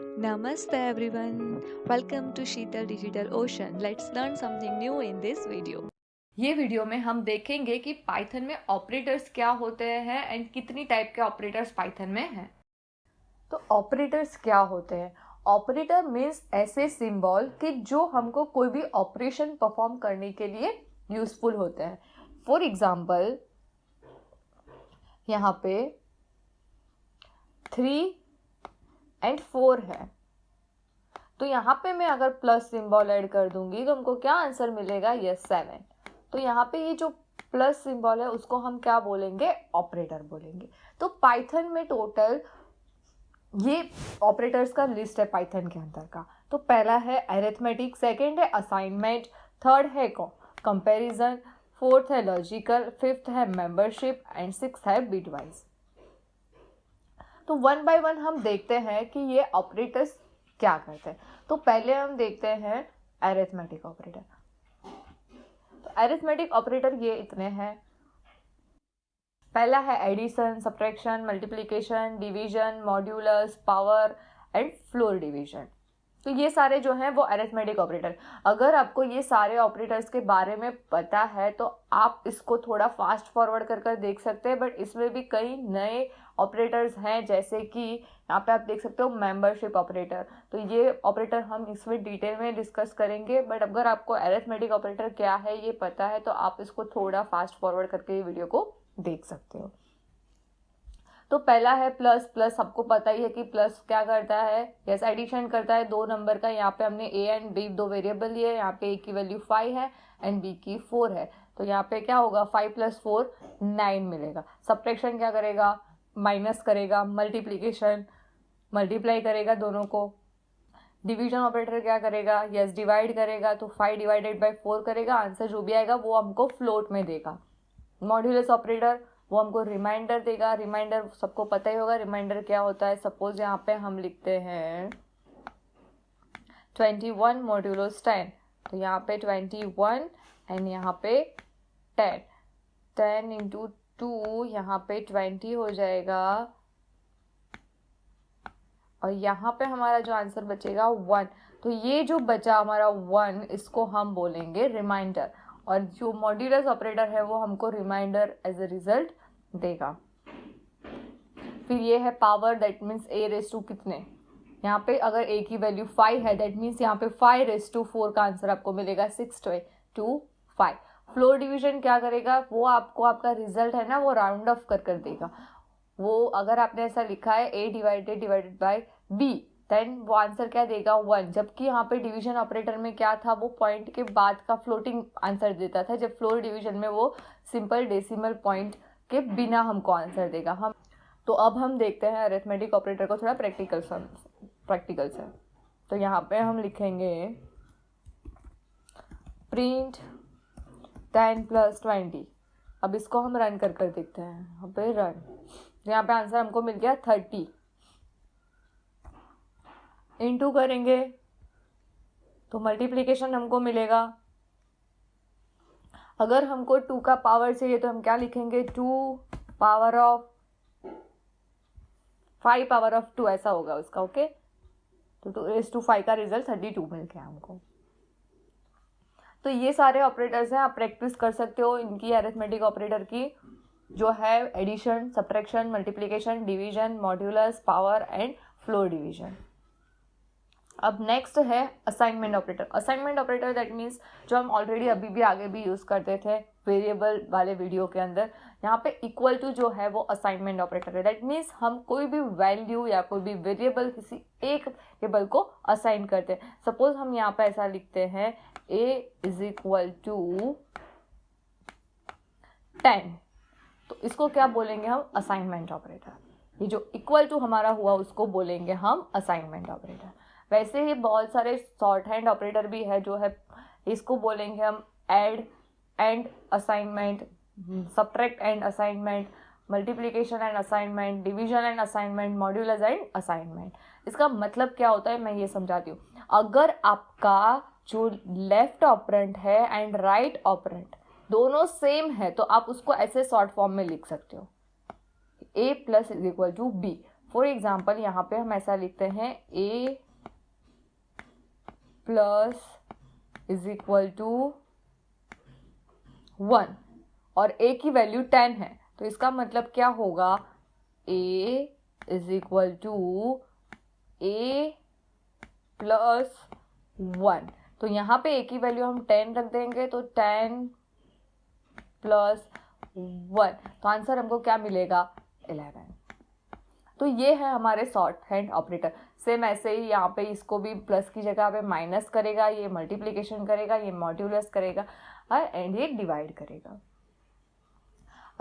Namaste everyone. Welcome to Sheetal Digital Ocean. Let's learn something new in this video. ये video में हम देखेंगे कि पाइथन में ऑपरेटर्स क्या होते हैं एंड कितनी टाइप के ऑपरेटर्स पाइथन में हैं। तो ऑपरेटर्स क्या होते हैं? ऑपरेटर मीन्स ऐसे सिंबल कि जो हमको कोई भी ऑपरेशन परफॉर्म करने के लिए यूजफुल होते हैं। फॉर एग्जाम्पल यहाँ पे 3 एंड 4 है, तो यहाँ पे मैं अगर प्लस सिंबल ऐड कर दूंगी तो हमको क्या आंसर मिलेगा? यस 7। तो यहाँ पे ये जो प्लस सिंबल है उसको हम क्या बोलेंगे? ऑपरेटर बोलेंगे। तो पाइथन में टोटल ये ऑपरेटर्स का लिस्ट है पाइथन के अंदर का। तो पहला है अरिथमेटिक, सेकंड है असाइनमेंट, थर्ड है कंपैरिजन, फोर्थ है लॉजिकल, फिफ्थ है मेंबरशिप एंड सिक्स्थ है बिटवाइज। तो वन बाय वन हम देखते हैं कि ये ऑपरेटर्स क्या करते हैं। तो पहले हम देखते हैं अरिथमेटिक ऑपरेटर। तो अरिथमेटिक ऑपरेटर ये इतने हैं। पहला है addition, subtraction, multiplication, division, modulus, power and floor division. तो ये सारे जो हैं वो अरिथमेटिक ऑपरेटर। अगर आपको ये सारे ऑपरेटर्स के बारे में पता है तो आप इसको थोड़ा फास्ट फॉरवर्ड कर देख सकते हैं, बट इसमें भी कई नए ऑपरेटर्स हैं, जैसे कि यहाँ पे आप देख सकते हो मेंबरशिप ऑपरेटर। तो ये ऑपरेटर हम इसमें डिटेल में डिस्कस करेंगे, बट अगर आपको अरिथमेटिक ऑपरेटर क्या है ये पता है तो आप इसको थोड़ा फास्ट फॉरवर्ड करके ये वीडियो को देख सकते हो। तो पहला है प्लस। प्लस सबको पता ही है कि प्लस क्या करता है? यस, एडिशन करता है दो नंबर का। यहाँ पे हमने ए एंड बी दो वेरिएबल लिए, यहाँ पे ए की वैल्यू 5 है एंड बी की 4 है। तो यहाँ पे क्या होगा? 5 + 4 9 मिलेगा। सब्ट्रैक्शन क्या करेगा? माइनस करेगा। मल्टीप्लीकेशन मल्टीप्लाई करेगा दोनों को। डिवीजन ऑपरेटर क्या करेगा? यस, डिवाइड करेगा। तो 5 ÷ 4 करेगा। आंसर जो भी आएगा वो हमको फ्लोट में देगा। मॉड्यूलस ऑपरेटर वो हमको रिमाइंडर देगा। रिमाइंडर सबको पता ही होगा रिमाइंडर क्या होता है। सपोज यहाँ पे हम लिखते हैं 21 मॉड्यूलस 10, तो यहाँ पे 21 एंड यहाँ पे 10 × 2 यहाँ पे 20 हो जाएगा, और यहाँ पे हमारा जो आंसर बचेगा 1। तो ये जो बचा हमारा 1 इसको हम बोलेंगे रिमाइंडर, और जो मॉड्यूलस ऑपरेटर है वो हमको रिमाइंडर एज अ रिजल्ट देगा। फिर ये है पावर, दैट मीन्स a⁻² कितने। यहाँ पे अगर a की वैल्यू 5 है दैट मीन्स यहाँ पे 5⁻4 का आंसर आपको मिलेगा 6/5। फ्लोर डिवीजन क्या करेगा? वो आपको आपका रिजल्ट है ना वो राउंड ऑफ कर देगा। वो अगर आपने ऐसा लिखा है a ÷ b देन वो आंसर क्या देगा? 1। जबकि यहाँ पे डिवीजन ऑपरेटर में क्या था? वो पॉइंट के बाद का फ्लोटिंग आंसर देता था, जब फ्लोर डिवीजन में वो सिंपल डेसिमल पॉइंट के बिना हमको आंसर देगा। हम तो अब हम देखते हैं अरिथमेटिक ऑपरेटर को थोड़ा प्रैक्टिकल से। तो यहाँ पे हम लिखेंगे प्रिंट 10 + 20। अब इसको हम रन कर देखते हैं। यहाँ पे रन, यहाँ पे आंसर हमको मिल गया 30। इनटू करेंगे तो मल्टीप्लिकेशन हमको मिलेगा। अगर हमको 2 का पावर चाहिए तो हम क्या लिखेंगे? 2 पावर ऑफ 5 पावर ऑफ 2 ऐसा होगा उसका। ओके, तो 2⁵ का रिजल्ट 32 मिल गया हमको। तो ये सारे ऑपरेटर्स हैं, आप प्रैक्टिस कर सकते हो इनकी अरिथमेटिक ऑपरेटर की, जो है addition, subtraction, multiplication, division, modulus, power and floor division. अब नेक्स्ट है assignment operator. Assignment operator that means जो हम ऑलरेडी अभी भी आगे भी यूज़ करते थे वेरिएबल वाले वीडियो के अंदर। यहाँ पे इक्वल टू जो है वो असाइनमेंट ऑपरेटर है। दैट मीन्स हम कोई भी वैल्यू या कोई भी वेरिएबल किसी एक वेरिएबल को असाइन करते हैं। सपोज हम यहाँ पे ऐसा लिखते हैं a = 10, तो इसको क्या बोलेंगे हम? Assignment operator. ये जो इक्वल टू हमारा हुआ उसको बोलेंगे हम असाइनमेंट ऑपरेटर। वैसे ही बहुत सारे शॉर्ट हैंड ऑपरेटर भी है जो है, इसको बोलेंगे हम add and assignment, subtract and assignment, multiplication and assignment, division and assignment, modulus and assignment. इसका मतलब क्या होता है मैं ये समझाती हूँ। अगर आपका जो लेफ्ट ऑपरेंट है एंड राइट ऑपरेंट दोनों सेम है तो आप उसको ऐसे शॉर्ट फॉर्म में लिख सकते हो, a + = b। फॉर एग्जाम्पल यहाँ पे हम ऐसा लिखते हैं a plus is equal to 1 और a की वैल्यू 10 है, तो इसका मतलब क्या होगा, a is equal to a plus 1। तो यहाँ पे a की वैल्यू हम 10 रख देंगे, तो 10 प्लस 1, तो आंसर हमको क्या मिलेगा, 11। तो ये है हमारे शॉर्ट हैंड ऑपरेटर। सेम ऐसे ही यहाँ पे इसको भी प्लस की जगह पे माइनस करेगा, ये मल्टीप्लिकेशन करेगा, ये मॉड्यूलस करेगा एंड ये डिवाइड करेगा।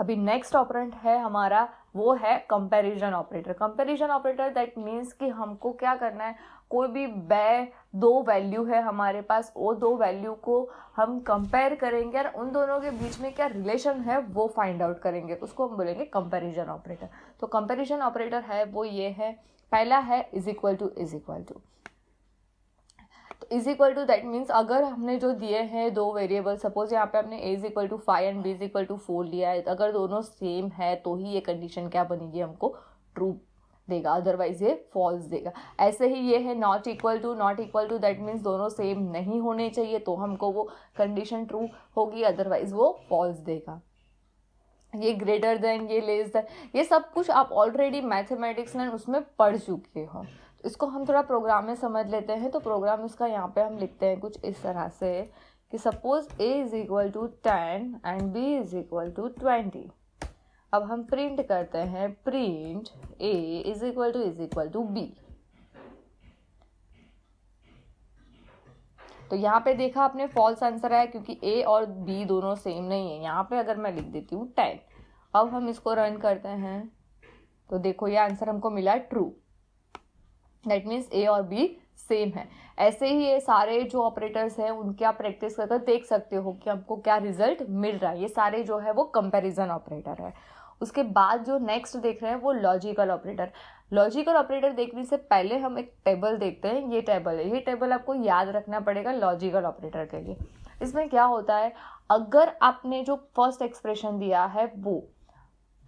अभी नेक्स्ट ऑपरेंट है हमारा, वो है comparison operator. Comparison operator that means कि हमको क्या करना है, कोई भी दो वैल्यू है हमारे पास, वो दो वैल्यू को हम कंपेयर करेंगे और उन दोनों के बीच में क्या रिलेशन है वो फाइंड आउट करेंगे, उसको हम बोलेंगे कंपैरिजन ऑपरेटर। तो कंपैरिजन ऑपरेटर है वो ये है, पहला है इज इक्वल टू। तो is equal to that means अगर हमने जो दिए हैं दो वेरिएबल, सपोज यहाँ पे हमने a is equal to 5 and b is equal to 4 लिया है, अगर दोनों सेम है तो ही ये कंडीशन क्या बनेगी, हमको ट्रू देगा, अदरवाइज ये फॉल्स देगा। ऐसे ही ये है not equal to that means दोनों सेम नहीं होने चाहिए, तो हमको वो कंडीशन ट्रू होगी, अदरवाइज वो फॉल्स देगा। ये ग्रेटर देन, ये लेस देन, ये सब कुछ आप ऑलरेडी मैथमेटिक्स में उसमें पढ़ चुके हो। तो इसको हम थोड़ा प्रोग्राम में समझ लेते हैं। तो प्रोग्राम इसका यहाँ पे हम लिखते हैं कुछ इस तरह से कि suppose a is equal to 10 and b is equal to 20। अब हम प्रिंट करते हैं, print a is equal to b। तो यहाँ पे देखा आपने फॉल्स आंसर आया क्योंकि a और b दोनों सेम नहीं है। यहाँ पे अगर मैं लिख देती हूँ 10, अब हम इसको रन करते हैं तो देखो ये आंसर हमको मिला ट्रू, दैट मीन्स a और b सेम है। ऐसे ही ये सारे जो ऑपरेटर्स हैं उनके आप प्रैक्टिस करके देख सकते हो कि हमको क्या रिजल्ट मिल रहा है। ये सारे जो है वो कंपैरिजन ऑपरेटर है। उसके बाद जो नेक्स्ट देख रहे हैं वो लॉजिकल ऑपरेटर। लॉजिकल ऑपरेटर देखने से पहले हम एक टेबल देखते हैं, ये टेबल है, ये टेबल आपको याद रखना पड़ेगा लॉजिकल ऑपरेटर के लिए। इसमें क्या होता है, अगर आपने जो फर्स्ट एक्सप्रेशन दिया है वो,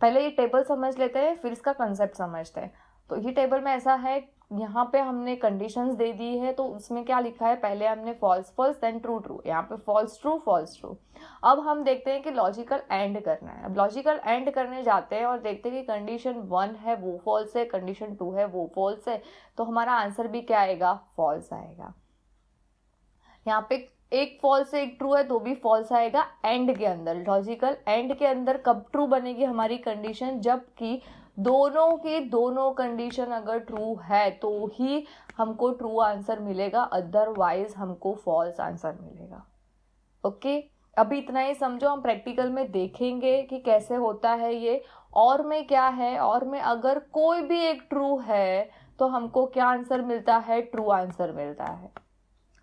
पहले ये टेबल समझ लेते हैं फिर इसका कंसेप्ट समझते हैं। तो ये टेबल में ऐसा है, यहाँ पे हमने कंडीशंस दे दी है, तो उसमें क्या लिखा है, पहले हमने फॉल्स देन ट्रू, यहाँ पे फॉल्स ट्रू। अब हम देखते हैं कि लॉजिकल एंड करना है। अब लॉजिकल एंड करने जाते हैं और देखते हैं कि कंडीशन 1 है वो फॉल्स है, कंडीशन 2 है वो फॉल्स है, तो हमारा आंसर भी क्या आएगा, फॉल्स आएगा। यहाँ पे एक फॉल्स है एक ट्रू है तो भी फॉल्स आएगा। एंड के अंदर, लॉजिकल एंड के अंदर कब ट्रू बनेगी हमारी कंडीशन, जबकि दोनों की दोनों कंडीशन अगर ट्रू है तो ही हमको ट्रू आंसर मिलेगा, अदरवाइज हमको फॉल्स आंसर मिलेगा। ओके, अभी इतना ही समझो, हम प्रैक्टिकल में देखेंगे कि कैसे होता है ये। और में क्या है, और में अगर कोई भी एक ट्रू है तो हमको क्या आंसर मिलता है, ट्रू आंसर मिलता है।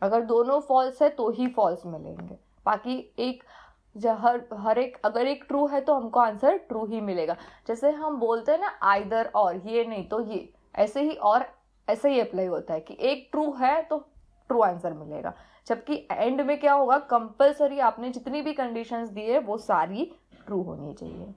अगर दोनों फॉल्स है तो ही फॉल्स मिलेंगे, बाकी एक हर एक अगर एक ट्रू है तो हमको आंसर ट्रू ही मिलेगा। जैसे हम बोलते हैं ना आइदर और, ये नहीं तो ये, ऐसे ही और ऐसे ही अप्लाई होता है कि एक ट्रू है तो ट्रू आंसर मिलेगा, जबकि एंड में क्या होगा, कंपलसरी आपने जितनी भी कंडीशंस दी है वो सारी ट्रू होनी चाहिए।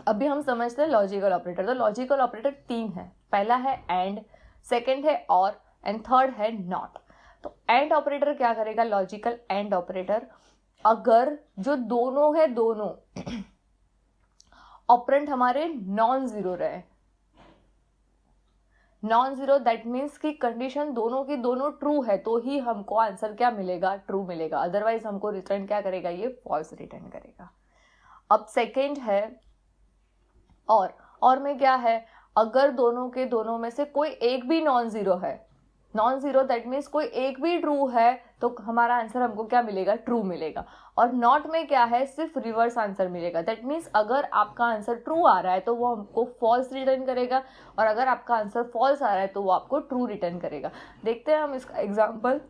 अभी हम समझते हैं लॉजिकल ऑपरेटर। तो लॉजिकल ऑपरेटर 3 है, पहला है एंड, सेकंड है और, एंड थर्ड है नॉट। तो एंड ऑपरेटर क्या करेगा, लॉजिकल एंड ऑपरेटर, अगर जो दोनों है दोनों ऑपरेंट हमारे नॉन जीरो रहे, नॉन जीरो दैट मीन्स कि कंडीशन दोनों की दोनों ट्रू है तो ही हमको आंसर क्या मिलेगा, ट्रू मिलेगा, अदरवाइज हमको रिटर्न क्या करेगा, ये फॉल्स रिटर्न करेगा। अब सेकंड है और में क्या है, अगर दोनों के दोनों में से कोई एक भी नॉन जीरो है, नॉन जीरो दैट मीन्स कोई एक भी ट्रू है तो हमारा आंसर हमको क्या मिलेगा, ट्रू मिलेगा। और नॉट में क्या है, सिर्फ रिवर्स आंसर मिलेगा, दैट मीन्स अगर आपका आंसर ट्रू आ रहा है तो वो हमको फॉल्स रिटर्न करेगा, और अगर आपका आंसर फॉल्स आ रहा है तो वो आपको ट्रू रिटर्न करेगा। देखते हैं हम इसका एग्जाम्पल।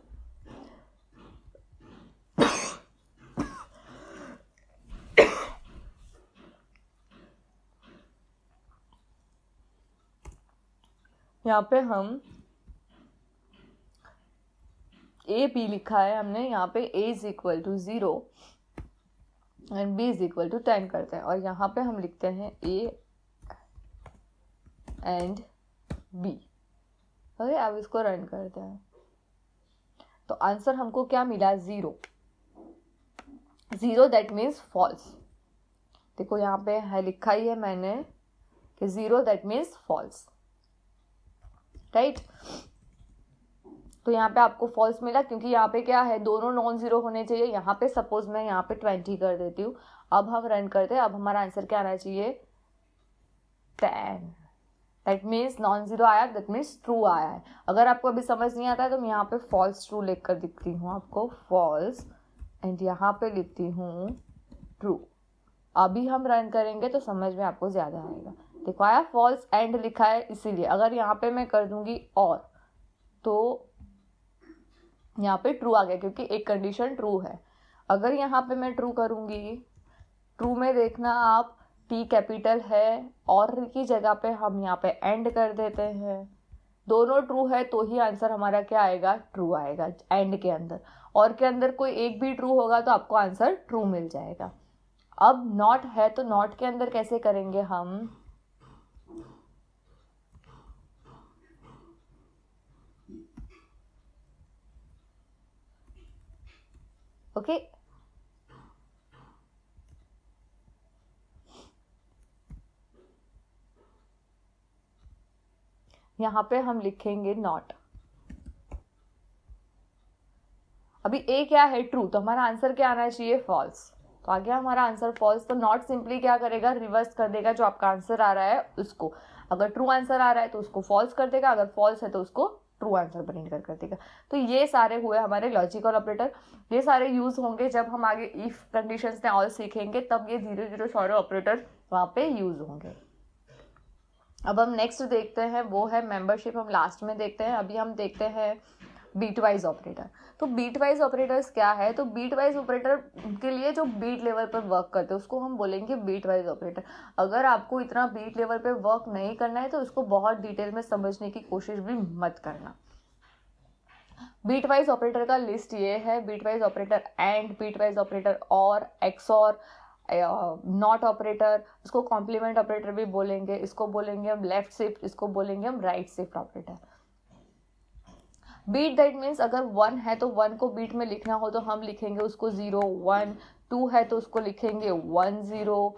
यहाँ पे हम ए बी लिखा है हमने, यहाँ पे a is equal to 0 and b is equal to 10 करते हैं, और यहाँ पे हम लिखते हैं a एंड b। ओके, अब इसको रन करते हैं तो आंसर हमको क्या मिला, 0। 0 दैट मीन्स फॉल्स। देखो यहाँ पे है, लिखा ही है मैंने कि 0 दैट मीन्स फॉल्स, राइट। तो यहाँ पे आपको फॉल्स मिला क्योंकि यहाँ पे क्या है, दोनों नॉन जीरो होने चाहिए। यहाँ पे सपोज मैं यहाँ पे 20 कर देती हूँ, अब हम रन करते हैं, अब हमारा आंसर क्या आना चाहिए, 10। दैट मीन्स नॉन जीरो आया, दैट मीन्स ट्रू आया है। अगर आपको अभी समझ नहीं आता है तो मैं यहाँ पे फॉल्स ट्रू लिख कर दिखती हूँ आपको, फॉल्स, एंड यहाँ पे लिखती हूँ ट्रू। अभी हम रन करेंगे तो समझ में आपको ज़्यादा आएगा। देखो आया, फॉल्स एंड लिखा है इसीलिए। अगर यहाँ पे मैं कर दूंगी और, तो यहाँ पे ट्रू आ गया क्योंकि एक कंडीशन ट्रू है। अगर यहाँ पे मैं ट्रू करूँगी, ट्रू में देखना आप टी कैपिटल है और की जगह पे हम यहाँ पे एंड कर देते हैं। दोनों ट्रू है तो ही आंसर हमारा क्या आएगा, ट्रू आएगा एंड के अंदर। और के अंदर कोई एक भी ट्रू होगा तो आपको आंसर ट्रू मिल जाएगा। अब नॉट है तो नॉट के अंदर कैसे करेंगे हम, ओके यहाँ पे हम लिखेंगे नॉट। अभी ए क्या है, ट्रू, तो हमारा आंसर क्या आना चाहिए, फॉल्स। तो आ गया हमारा आंसर फॉल्स। तो नॉट सिंपली क्या करेगा, रिवर्स कर देगा जो आपका आंसर आ रहा है उसको। अगर ट्रू आंसर आ रहा है तो उसको फॉल्स कर देगा, अगर फॉल्स है तो उसको ट्रू आंसर प्रिंट कर देगा। तो ये सारे हुए हमारे लॉजिकल ऑपरेटर। ये सारे यूज होंगे जब हम आगे इफ कंडीशंस ने और सीखेंगे, तब ये धीरे धीरे सारे ऑपरेटर वहाँ पे यूज होंगे। अब हम नेक्स्ट देखते हैं, वो है मेंबरशिप, हम लास्ट में देखते हैं। अभी हम देखते हैं बीट वाइज ऑपरेटर। तो बीट वाइज ऑपरेटर्स क्या है, तो बीट वाइज ऑपरेटर के लिए जो बीट लेवल पर वर्क करते हैं उसको हम बोलेंगे बीट वाइज ऑपरेटर। अगर आपको इतना बीट लेवल पे वर्क नहीं करना है तो उसको बहुत डिटेल में समझने की कोशिश भी मत करना। बीट वाइज ऑपरेटर का लिस्ट ये है, bitwise operator and, bitwise operator or, XOR, not operator, इसको कॉम्प्लीमेंट ऑपरेटर भी बोलेंगे, इसको बोलेंगे हम लेफ्ट शिफ्ट, इसको बोलेंगे हम right shift operator. Bit that means अगर 1 है तो 1 को बीट में लिखना हो तो हम लिखेंगे उसको 0 1, 2 है तो उसको लिखेंगे 1 0।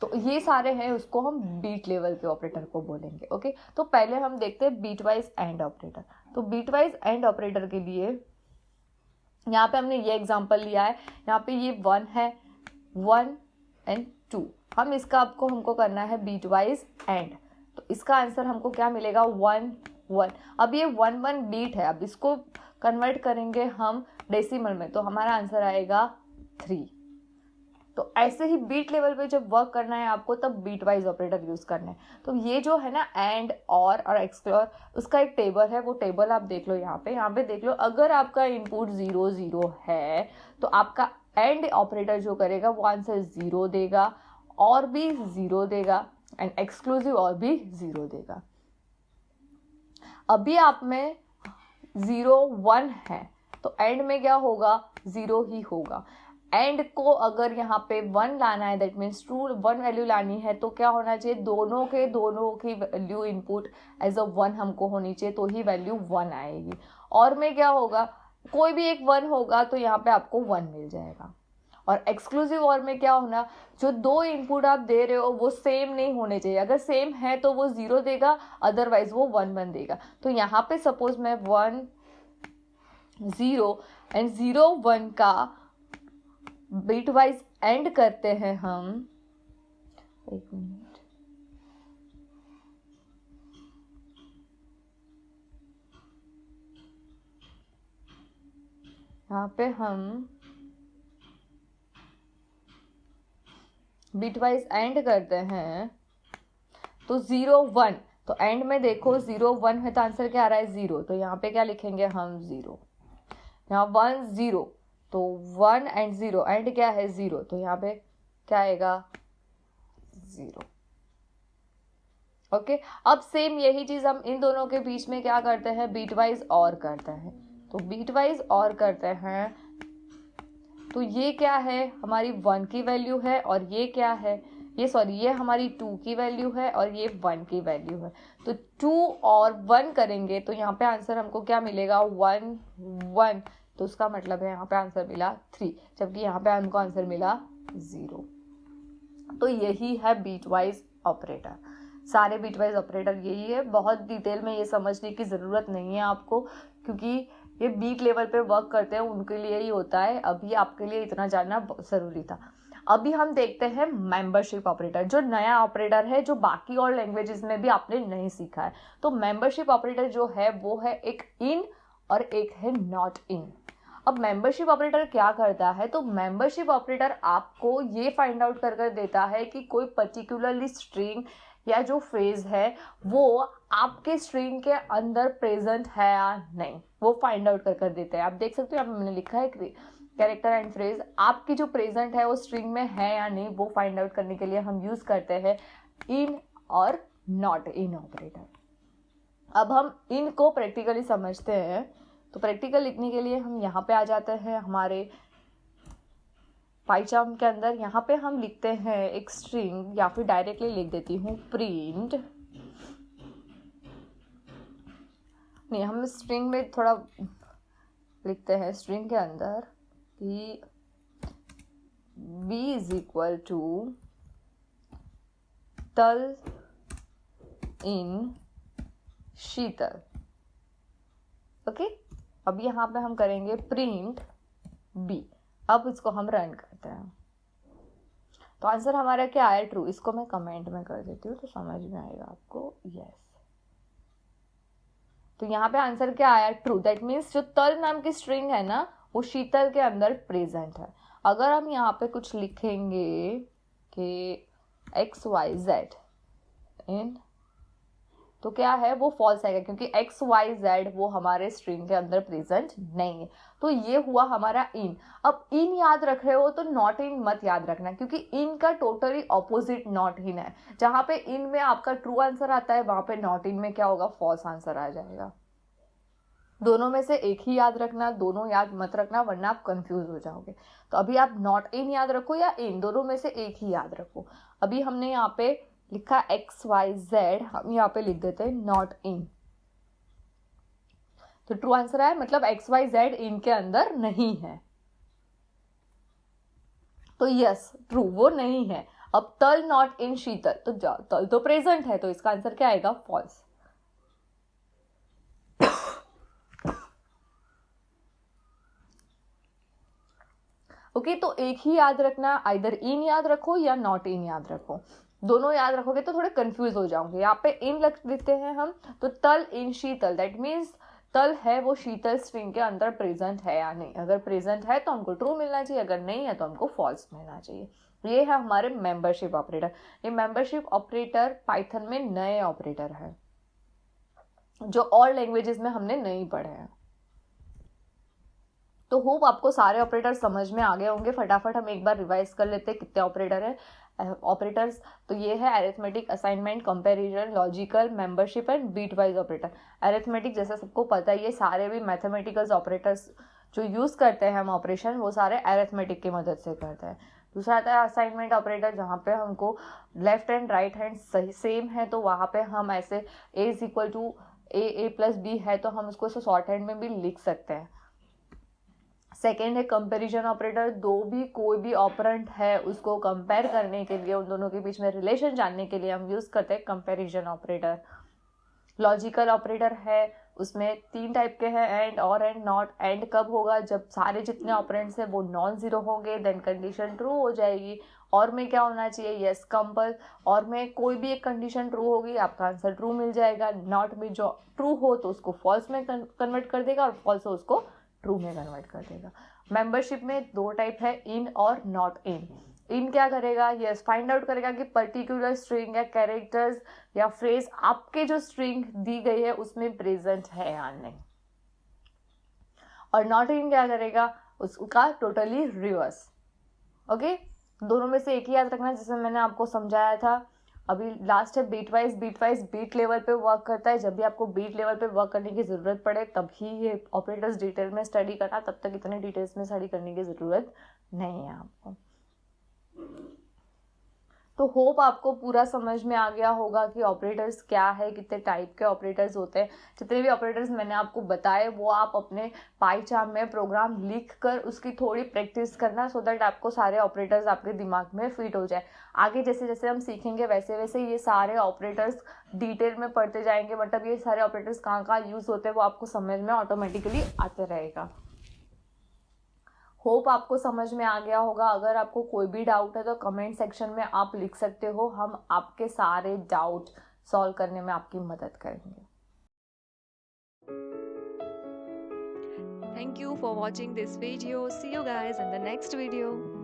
तो ये सारे हैं, उसको हम बीट लेवल पे ऑपरेटर को बोलेंगे। ओके, तो पहले हम देखते हैं बीट वाइज एंड ऑपरेटर। तो बीट वाइज एंड ऑपरेटर के लिए यहाँ पे हमने ये एग्जांपल लिया है, यहाँ पे ये 1 है, 1 एंड 2। हम इसका हमको करना है बीट वाइज एंड, तो इसका आंसर हमको क्या मिलेगा, 1 1। अब ये 1 1 बीट है, अब इसको कन्वर्ट करेंगे हम डेसिमल में तो हमारा आंसर आएगा 3। तो ऐसे ही बीट लेवल पे जब वर्क करना है आपको, तब बीट वाइज ऑपरेटर यूज करना है। तो ये जो है ना एंड और एक्सक्लोर, उसका एक टेबल है, वो टेबल आप देख लो यहाँ पे देख लो। अगर आपका इनपुट 0 0 है तो आपका एंड ऑपरेटर जो करेगा वो आंसर 0 देगा, और भी 0 देगा, एंड एक्सक्लूसिव और भी 0 देगा। अभी आप में 0 1 है तो एंड में क्या होगा, 0 ही होगा। एंड को अगर यहाँ पे 1 लाना है, दैट मीन्स ट्रू 1 वैल्यू लानी है, तो क्या होना चाहिए, दोनों की वैल्यू इनपुट एज अ 1 हमको होनी चाहिए, तो ही वैल्यू 1 आएगी। और में क्या होगा, कोई भी एक 1 होगा तो यहाँ पे आपको 1 मिल जाएगा। और एक्सक्लूसिव और में क्या होना, जो 2 इनपुट आप दे रहे हो वो सेम नहीं होने चाहिए। अगर सेम है तो वो 0 देगा, अदरवाइज वो 1 1 देगा। तो यहाँ पे सपोज मैं 1 0 एंड 0 1 का बीट वाइज एंड करते हैं हम, एक मिनट, यहाँ पे हम बीट वाइज एंड करते हैं तो 0 1, तो एंड में देखो 0 1 है तो आंसर क्या आ रहा है, 0। तो यहाँ पे क्या लिखेंगे हम, 0। यहाँ 1 0, तो 1 एंड 0, एंड क्या है 0, तो यहाँ पे क्या आएगा, 0। ओके, अब सेम यही चीज हम इन दोनों के बीच में क्या करते हैं, बीट वाइज और करते हैं। तो बीट वाइज और करते हैं तो ये क्या है, हमारी 1 की वैल्यू है, और ये क्या है, ये हमारी 2 की वैल्यू है, और ये 1 की वैल्यू है। तो 2 और 1 करेंगे तो यहाँ पे आंसर हमको क्या मिलेगा, 1 1, तो उसका मतलब है यहाँ पे आंसर मिला 3, जबकि यहाँ पे हमको आंसर मिला 0। तो यही है बीटवाइज ऑपरेटर, सारे बीटवाइज ऑपरेटर यही है। बहुत डिटेल में ये समझने की ज़रूरत नहीं है आपको, क्योंकि ये बीट लेवल पे वर्क करते हैं उनके लिए ही होता है। अभी आपके लिए इतना जानना ज़रूरी था। अभी हम देखते हैं मेंबरशिप ऑपरेटर, जो नया ऑपरेटर है, जो बाकी और लैंग्वेजेस में भी आपने नहीं सीखा है। तो मेंबरशिप ऑपरेटर जो है वो है एक इन और एक है नॉट इन। अब मेंबरशिप ऑपरेटर क्या करता है, तो मेंबरशिप ऑपरेटर आपको ये फाइंड आउट कर देता है कि कोई पर्टिकुलरली स्ट्रिंग या जो फ्रेज है वो आपके स्ट्रिंग के अंदर प्रेजेंट है या नहीं, वो फाइंड आउट कर देते हैं। आप देख सकते हो यहाँ पे मैंने लिखा है कैरेक्टर एंड फ्रेज, आपकी जो प्रेजेंट है वो स्ट्रिंग में है या नहीं, वो फाइंड आउट करने के लिए हम यूज करते हैं इन और नॉट इन ऑपरेटर। अब हम इन को प्रैक्टिकली समझते हैं, तो प्रैक्टिकल लिखने के लिए हम यहाँ पे आ जाते हैं हमारे पाइचार्म के अंदर। यहाँ पे हम लिखते हैं एक स्ट्रिंग, या फिर डायरेक्टली लिख देती हूँ प्रिंट, नहीं हम स्ट्रिंग में थोड़ा लिखते हैं स्ट्रिंग के अंदर कि b इज इक्वल टू तल इन शीतल। ओके, अब यहाँ पे हम करेंगे प्रिंट b। अब इसको हम रन करते हैं, तो आंसर हमारा क्या आया, ट्रू। इसको मैं कमेंट में कर देती हूँ तो समझ में आएगा आपको। यस, तो यहाँ पे आंसर क्या आया, ट्रू। दैट मीन्स जो तल नाम की स्ट्रिंग है ना वो शीतल के अंदर प्रेजेंट है। अगर हम यहाँ पे कुछ लिखेंगे कि XYZ इन, तो क्या है, वो फॉल्स आएगा, क्योंकि XYZ वो हमारे स्ट्रिंग के अंदर प्रेजेंट नहीं है। तो ये हुआ हमारा इन। अब इन याद रख रहे हो तो नॉट इन मत याद रखना, क्योंकि इन का टोटली ऑपोजिट नॉट इन है। जहां पे इन में आपका ट्रू आंसर आता है, वहां पे नॉट इन में क्या होगा, फॉल्स आंसर आ जाएगा। दोनों में से एक ही याद रखना, दोनों याद मत रखना, वरना आप कंफ्यूज हो जाओगे। तो अभी आप नॉट इन याद रखो या इन, दोनों में से एक ही याद रखो। अभी हमने यहाँ पे लिखा XYZ, हम यहाँ पे लिख देते हैं नॉट इन, तो ट्रू आंसर आया, मतलब XYZ इन के अंदर नहीं है। तो यस ट्रू, वो नहीं है। अब तल नॉट इन शीतल, तो तल तो प्रेजेंट है, तो इसका आंसर क्या आएगा, फॉल्स। ओके, तो एक ही याद रखना, आइदर इन याद रखो या नॉट इन याद रखो। दोनों याद रखोगे तो थोड़े कंफ्यूज हो जाओगे। यहाँ पे इन लिख देते हैं हम, तो तल इन शीतल, दैट मीन्स तल है वो शीतल स्ट्रिंग के अंदर प्रेजेंट है या नहीं। अगर प्रेजेंट है तो हमको ट्रू मिलना चाहिए, अगर नहीं है तो हमको फॉल्स मिलना चाहिए। ये है हमारे मेंबरशिप ऑपरेटर। ये मेंबरशिप ऑपरेटर पाइथन में नए ऑपरेटर है, जो और लैंग्वेजेस में हमने नहीं पढ़े हैं। तो होप आपको सारे ऑपरेटर समझ में आ गए होंगे। फटाफट हम एक बार रिवाइज कर लेते हैं कितने ऑपरेटर है। ऑपरेटर्स तो ये है arithmetic, assignment, comparison, logical, membership and bitwise operator. Arithmetic जैसा सबको पता है, ये सारे भी मैथमेटिकल ऑपरेटर्स जो यूज करते हैं हम ऑपरेशन, वो सारे अरिथमेटिक की मदद से करते हैं। दूसरा आता है असाइनमेंट ऑपरेटर, जहाँ पे हमको लेफ्ट एंड राइट हैंड सही सेम है, तो वहाँ पे हम ऐसे a is equal to a plus b है, तो हम उसको शॉर्ट हैंड में भी लिख सकते हैं। सेकेंड है कंपैरिजन ऑपरेटर, दो भी कोई भी ऑपरेंट है उसको कंपेयर करने के लिए, उन दोनों के बीच में रिलेशन जानने के लिए हम यूज करते हैं कंपैरिजन ऑपरेटर। लॉजिकल ऑपरेटर है, उसमें 3 टाइप के हैं, एंड, और, एंड, नॉट। एंड कब होगा, जब सारे जितने ऑपरेंट्स हैं वो नॉन जीरो होंगे, देन कंडीशन ट्रू हो जाएगी। और में क्या होना चाहिए, यस कंपल। और में कोई भी एक कंडीशन ट्रू होगी, आपका आंसर ट्रू मिल जाएगा। नॉट में जो ट्रू हो तो उसको फॉल्स में कन्वर्ट कर देगा, और फॉल्स हो उसको ट्रू में कन्वर्ट कर देगा। मेंबरशिप में 2 टाइप है, इन और नॉट इन। इन क्या करेगा, यस फाइंड आउट करेगा कि पर्टिकुलर स्ट्रिंग या कैरेक्टर्स या फ्रेज आपके जो स्ट्रिंग दी गई है उसमें प्रेजेंट है या नहीं। और नॉट इन क्या करेगा, उसका टोटली रिवर्स। ओके, दोनों में से एक ही याद रखना, जैसे मैंने आपको समझाया था। अभी लास्ट है बीट वाइज। बीट लेवल पे वर्क करता है। जब भी आपको बीट लेवल पे वर्क करने की ज़रूरत पड़े तभी ये ऑपरेटर्स डिटेल में स्टडी करना, तब तक इतने डिटेल्स में स्टडी करने की ज़रूरत नहीं है आपको। तो होप आपको पूरा समझ में आ गया होगा कि ऑपरेटर्स क्या है, कितने टाइप के ऑपरेटर्स होते हैं। जितने भी ऑपरेटर्स मैंने आपको बताए वो आप अपने पाई चार्ट में प्रोग्राम लिख कर उसकी थोड़ी प्रैक्टिस करना, सो दैट आपको सारे ऑपरेटर्स आपके दिमाग में फिट हो जाए। आगे जैसे जैसे हम सीखेंगे वैसे वैसे ये सारे ऑपरेटर्स डिटेल में पढ़ते जाएंगे, मतलब ये सारे ऑपरेटर्स कहाँ कहाँ यूज़ होते हैं वो आपको समझ में ऑटोमेटिकली आते रहेगा। होप आपको समझ में आ गया होगा। अगर आपको कोई भी डाउट है तो कमेंट सेक्शन में आप लिख सकते हो, हम आपके सारे डाउट सॉल्व करने में आपकी मदद करेंगे। Thank you for watching this video. See you guys in the next video.